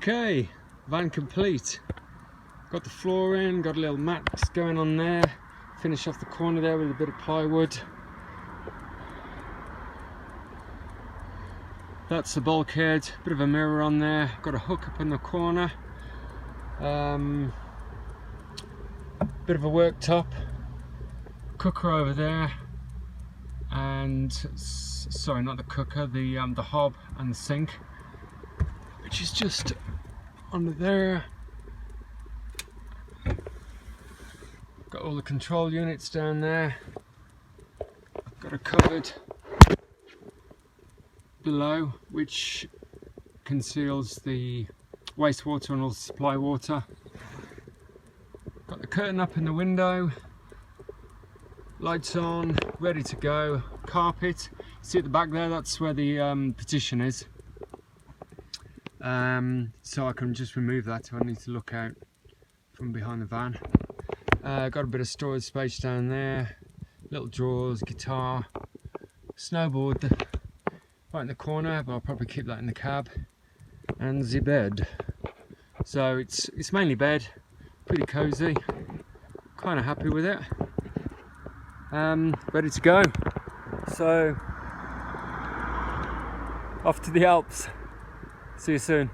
Okay, van complete. Got the floor in, got a little mat going on there. Finish off the corner there with a bit of plywood. That's the bulkhead, bit of a mirror on there. Got a hook up in the corner. Bit of a worktop. Cooker over there. And, sorry, not the cooker, the hob and the sink, which is just under there. Got all the control units down there. Got a cupboard below which conceals the wastewater and all the supply water. Got the curtain up in the window. Lights on, ready to go. Carpet. See at the back there, that's where the partition is. So I can just remove that if I need to look out from behind the van. Got a bit of storage space down there. Little drawers, guitar, snowboard right in the corner, but I'll probably keep that in the cab. And the bed. So it's mainly bed, pretty cozy. Kind of happy with it. Ready to go. So off to the Alps. See you soon.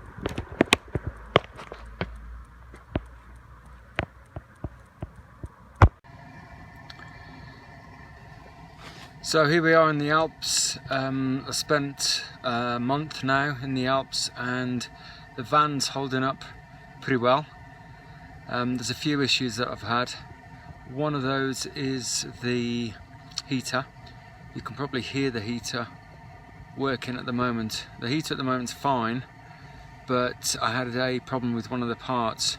So here we are in the Alps. I spent a month now in the Alps and the van's holding up pretty well. There's a few issues that I've had. One of those is the heater. You can probably hear the heater working at the moment. The heater at the moment's fine, but I had a problem with one of the parts,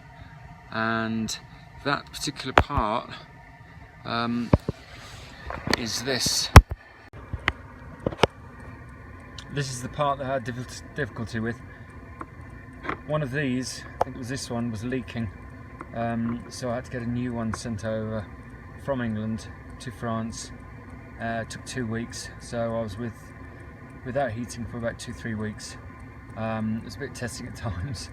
and that particular part is this. This is the part that I had difficulty with. One of these, I think it was this one, was leaking. So I had to get a new one sent over from England to France. It took 2 weeks, so I was without heating for about 2-3 weeks. It was a bit testing at times,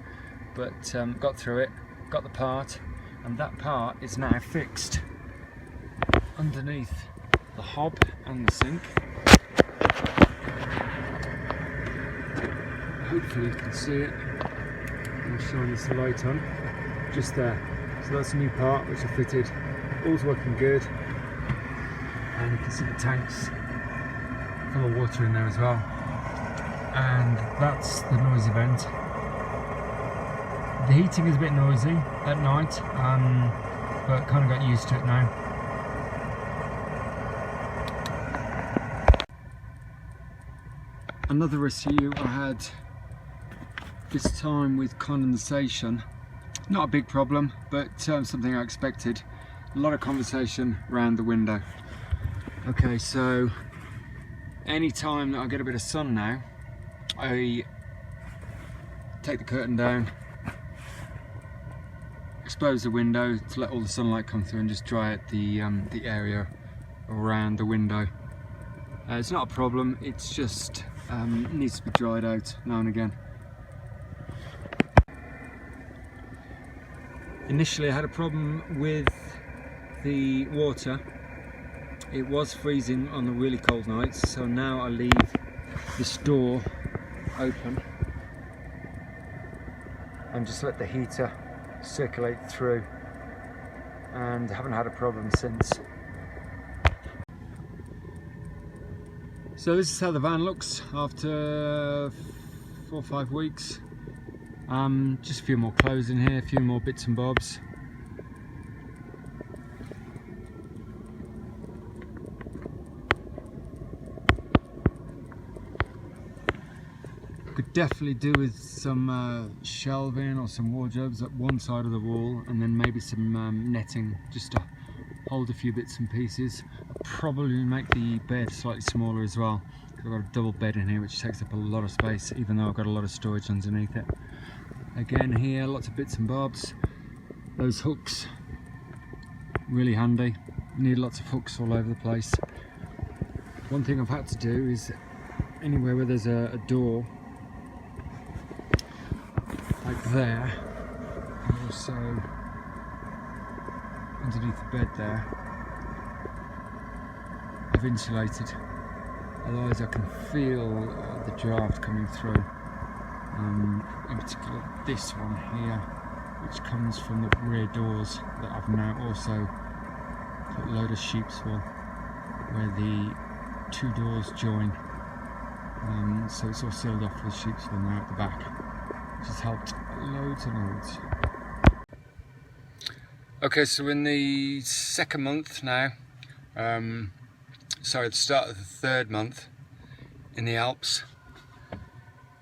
but got through it, got the part, and that part is now fixed underneath the hob and the sink. Hopefully you can see it. I'll shine this light on. Just there. So that's a new part which I fitted. All's working good. And you can see the tanks full of water in there as well. And that's the noise event. The heating is a bit noisy at night, but kind of got used to it now. Another issue I had this time with condensation. Not a big problem, but something I expected. A lot of condensation around the window. Okay, so any time that I get a bit of sun now, I take the curtain down, expose the window to let all the sunlight come through and just dry out the area around the window. It's not a problem, it's just it needs to be dried out now and again. Initially I had a problem with the water. It was freezing on the really cold nights, so now I leave this door open and just let the heater circulate through, and haven't had a problem since. So this is how the van looks after 4 or 5 weeks. Just a few more clothes in here, a few more bits and bobs. Could definitely do with some shelving or some wardrobes at one side of the wall, and then maybe some netting just to hold a few bits and pieces. I'll probably make the bed slightly smaller as well. I've got a double bed in here which takes up a lot of space, even though I've got a lot of storage underneath it. Again here, lots of bits and bobs. Those hooks, really handy. Need lots of hooks all over the place. One thing I've had to do is anywhere where there's a door, like there, and also underneath the bed there, I've insulated. Otherwise I can feel the draft coming through. In particular this one here, which comes from the rear doors that I've now also put a load of sheep's wool where the two doors join. So it's all sealed off with sheep's wool now at the back, which has helped loads and loads. Okay, so we're in the second month now. Sorry, the start of the third month in the Alps.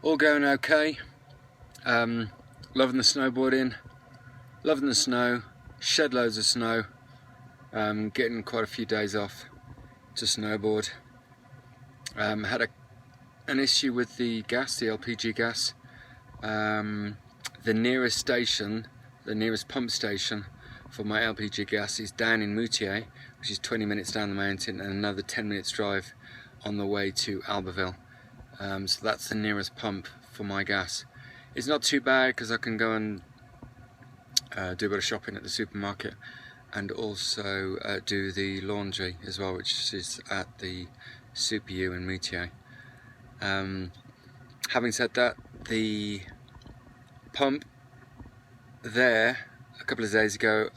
All going okay. Loving the snowboarding, loving the snow, shed loads of snow, getting quite a few days off to snowboard. Had an issue with the gas, the LPG gas. The nearest station, the nearest pump station for my LPG gas is down in Moutier, which is 20 minutes down the mountain, and another 10 minutes drive on the way to Albertville. So that's the nearest pump for my gas. It's not too bad because I can go and do a bit of shopping at the supermarket, and also do the laundry as well, which is at the Super U in Moutier. Having said that, the pump there a couple of days ago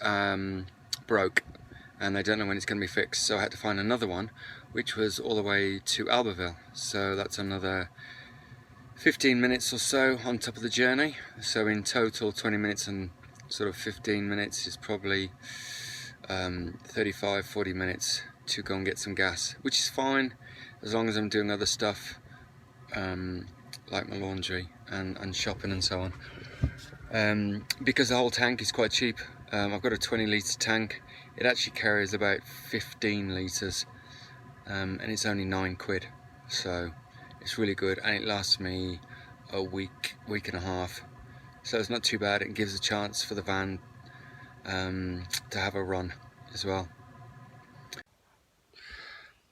broke, and I don't know when it's going to be fixed, so I had to find another one, which was all the way to Albertville. So that's another 15 minutes or so on top of the journey. So in total 20 minutes and sort of 15 minutes is probably 35-40 minutes to go and get some gas, which is fine as long as I'm doing other stuff like my laundry and shopping and so on. Because the whole tank is quite cheap. I've got a 20 litre tank. It actually carries about 15 litres, and it's only £9, so it's really good, and it lasts me a week and a half, so it's not too bad. It gives a chance for the van to have a run as well.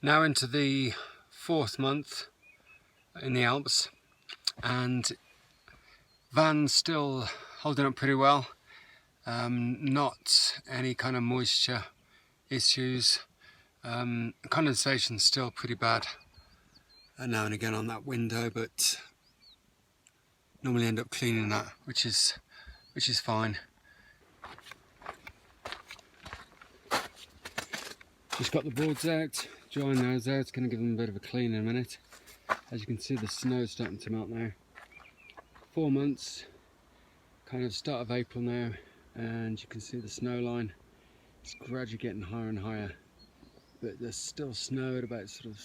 Now into the fourth month in the Alps, and van's still holding up pretty well. Not any kind of moisture issues. Condensation's still pretty bad now and again on that window, but normally end up cleaning that, which is fine. Just got the boards out, drying those out. It's going to give them a bit of a clean in a minute. As you can see, the snow's starting to melt now. 4 months, kind of start of April now, and you can see the snow line. It's gradually getting higher and higher, but there's still snow at about sort of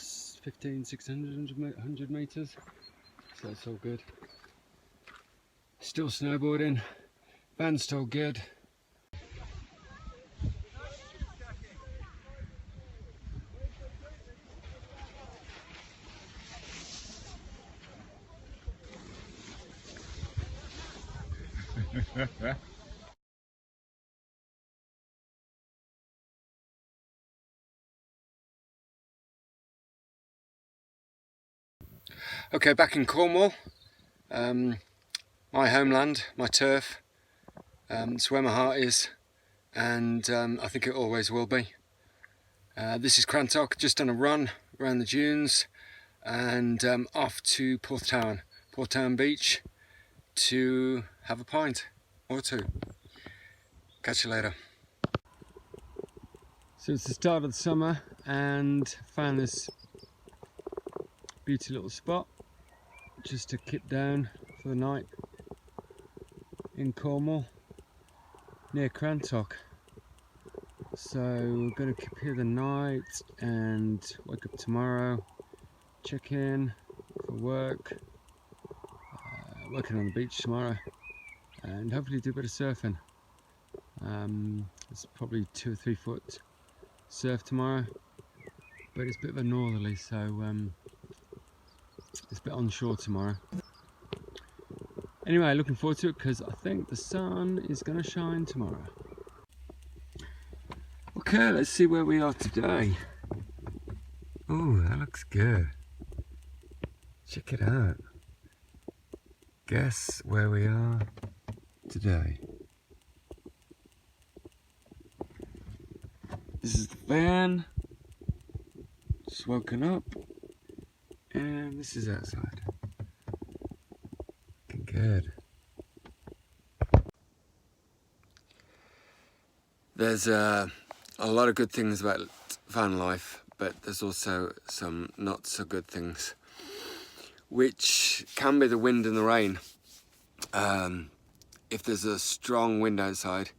100 meters, so it's all good. Still snowboarding, van's still good. Okay, back in Cornwall, my homeland, my turf. It's where my heart is, and I think it always will be. This is Crantock, just done a run around the dunes, and off to Porttown Beach to have a pint or two. Catch you later. So it's the start of the summer, and found this beauty little spot just to kip down for the night in Cornwall near Crantock. So we're going to kip here the night and wake up tomorrow, check in for work, working on the beach tomorrow, and hopefully do a bit of surfing. It's probably 2 or 3 foot surf tomorrow, but it's a bit of a northerly, so it's a bit onshore tomorrow. Anyway, looking forward to it because I think the sun is going to shine tomorrow. Okay, let's see where we are today. Oh, that looks good. Check it out. Guess where we are today. This is the van, just woken up, and this is outside. Looking good. There's a lot of good things about van life, but there's also some not so good things, which can be the wind and the rain. If there's a strong wind outside,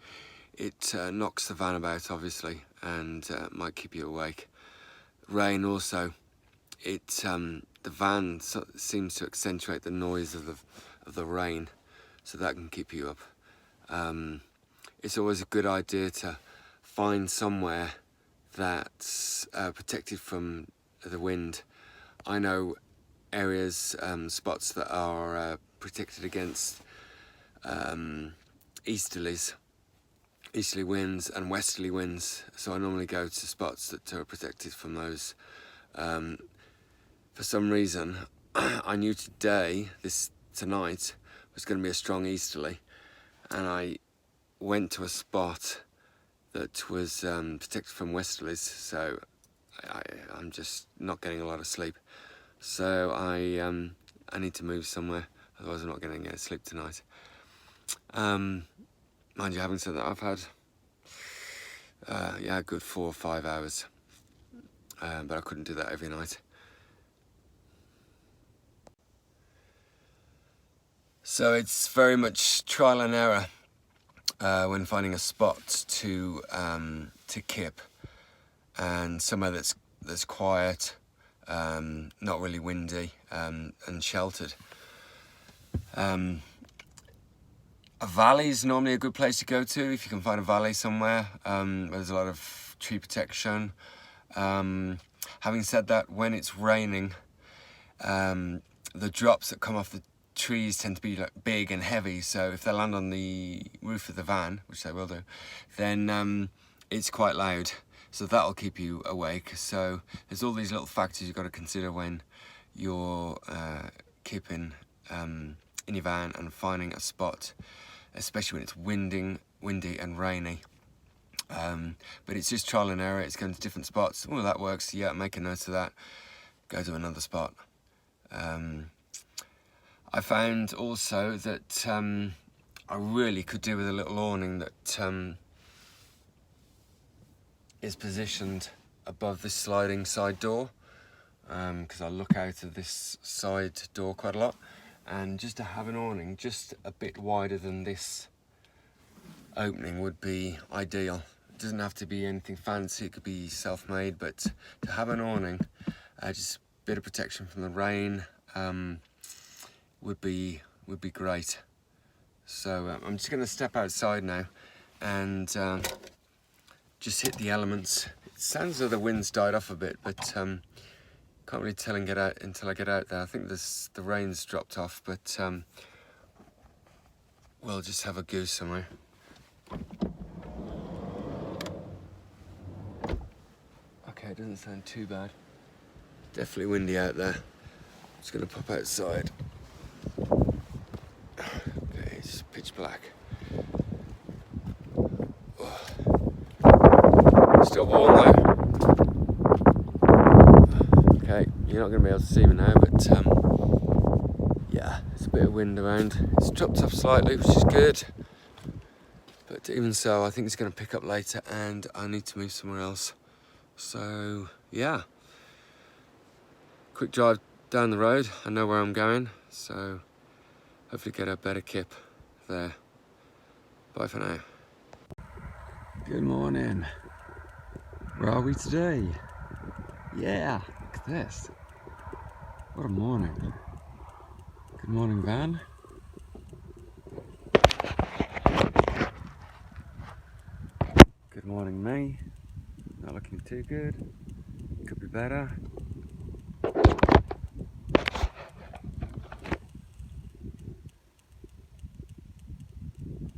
it knocks the van about, obviously, and might keep you awake. Rain also, the van seems to accentuate the noise of the rain, so that can keep you up. It's always a good idea to find somewhere that's protected from the wind. I know areas, spots that are protected against easterly winds and westerly winds, so I normally go to spots that are protected from those. For some reason, I knew tonight was going to be a strong easterly, and I went to a spot that was protected from westerlies, so I'm just not getting a lot of sleep. So I need to move somewhere, otherwise I'm not going to get sleep tonight. Mind you, having said that, I've had a good 4 or 5 hours, but I couldn't do that every night. So it's very much trial and error when finding a spot to kip, and somewhere that's quiet, not really windy, and sheltered. A valley is normally a good place to go to if you can find a valley somewhere where there's a lot of tree protection. Having said that, when it's raining, the drops that come off the trees tend to be like big and heavy, so if they land on the roof of the van, which they will do, then it's quite loud, so that'll keep you awake. So there's all these little factors you've got to consider when you're keeping in your van and finding a spot, especially when it's windy and rainy. But it's just trial and error. It's going to different spots. Oh, that works. Yeah, make a note of that. Go to another spot. I found also that I really could do with a little awning that is positioned above this sliding side door, because I look out of this side door quite a lot, and just to have an awning just a bit wider than this opening would be ideal. It doesn't have to be anything fancy, it could be self-made, but to have an awning, just a bit of protection from the rain, would be great. So I'm just going to step outside now and just hit the elements. It sounds as though the wind's died off a bit, but can't really tell until I get out there. I think the rain's dropped off, but we'll just have a goose somewhere. Okay, it doesn't sound too bad. Definitely windy out there. Just going to pop outside. Okay, it's pitch black. Still warm though. Okay, you're not going to be able to see me now, but yeah, there's a bit of wind around. It's dropped off slightly, which is good. But even so, I think it's going to pick up later and I need to move somewhere else. So yeah, quick drive down the road. I know where I'm going, so hopefully get a better kip there. Bye for now. Good morning. Where are we today? Yeah, look at this. What a morning. Good morning, van. Good morning, me. Not looking too good. Could be better.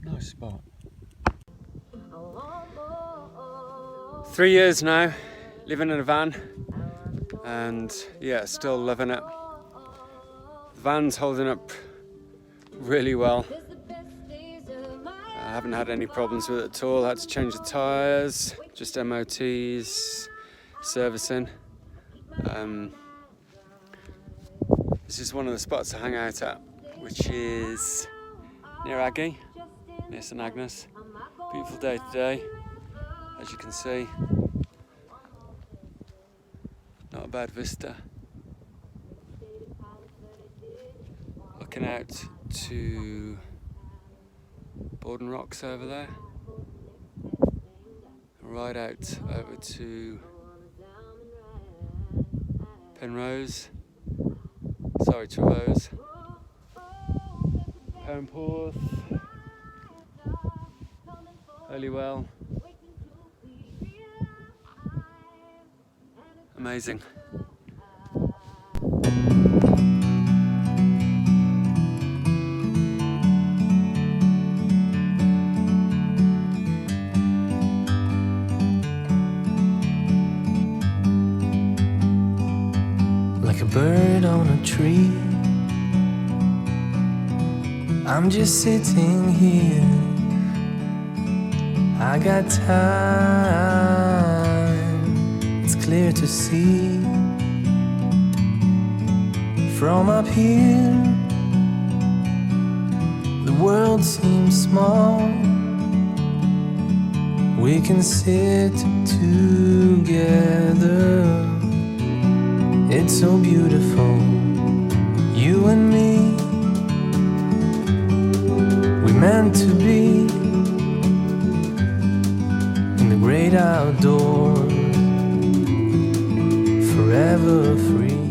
Nice spot. 3 years now, living in a van, and yeah, still loving it. The van's holding up really well. Haven't had any problems with it at all. Had to change the tyres, just MOTs, servicing. This is one of the spots to hang out at, which is near Aggie, near St Agnes. Beautiful day today, as you can see. Not a bad vista. Looking out to Borden Rocks over there. Right out over to Penrose. Sorry, Trevose. Perranporth. Holywell. Amazing. Like a bird on a tree, I'm just sitting here. I got time, it's clear to see. From up here, the world seems small. We can sit together. It's so beautiful, you and me. We're meant to be in the great outdoors, forever free.